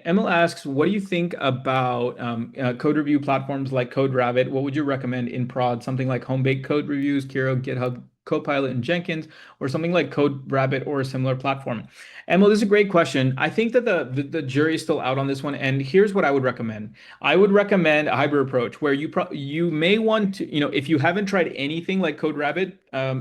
Emil asks, what do you think about code review platforms like CodeRabbit? What would you recommend in prod? Something like home-baked code reviews, Kiro, GitHub, Copilot, and Jenkins, or something like CodeRabbit or a similar platform? Emil, this is a great question. I think that the jury is still out on this one, and here's what I would recommend. I would recommend a hybrid approach where you may want to, if you haven't tried anything like CodeRabbit,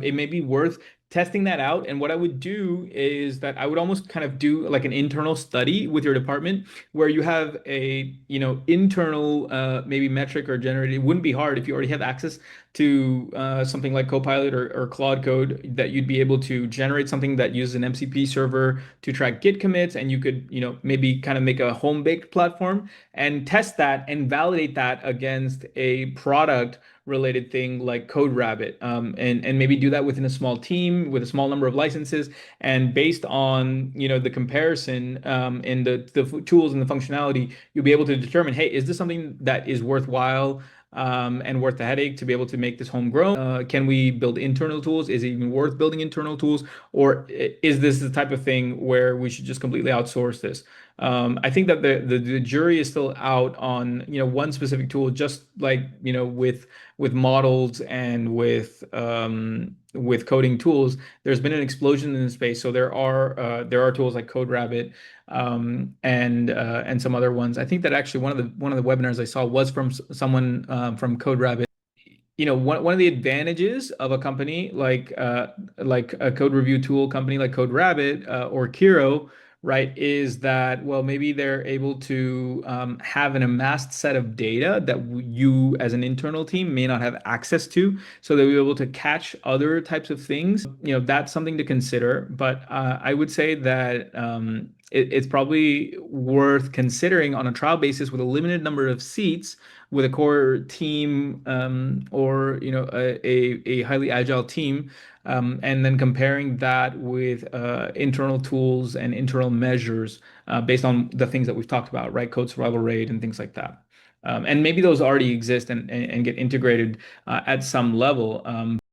it may be worth testing that out. And what I would do is that I would almost kind of do like an internal study with your department where you have a, internal maybe metric or generated. It wouldn't be hard if you already have access to something like Copilot or Claude Code that you'd be able to generate something that uses an MCP server to track Git commits, and you could, maybe kind of make a home-baked platform and test that and validate that against a product related thing like CodeRabbit, and maybe do that within a small team with a small number of licenses. And based on the comparison and the tools and the functionality, you'll be able to determine, hey, is this something that is worthwhile and worth the headache to be able to make this homegrown? Can we build internal tools? Is it even worth building internal tools? Or is this the type of thing where we should just completely outsource this? I think that the jury is still out on one specific tool, just like with models and with coding tools. There's been an explosion in the space, so there are tools like CodeRabbit and some other ones. I think that actually one of the webinars I saw was from someone from CodeRabbit. One of the advantages of a company like a code review tool company like CodeRabbit or Kiro, right, is that, well, maybe they're able to have an amassed set of data that you as an internal team may not have access to, so they'll be able to catch other types of things. That's something to consider. But I would say that it's probably worth considering on a trial basis with a limited number of seats with a core team, or a highly agile team, and then comparing that with internal tools and internal measures based on the things that we've talked about, right? Code survival rate and things like that. And maybe those already exist and get integrated at some level.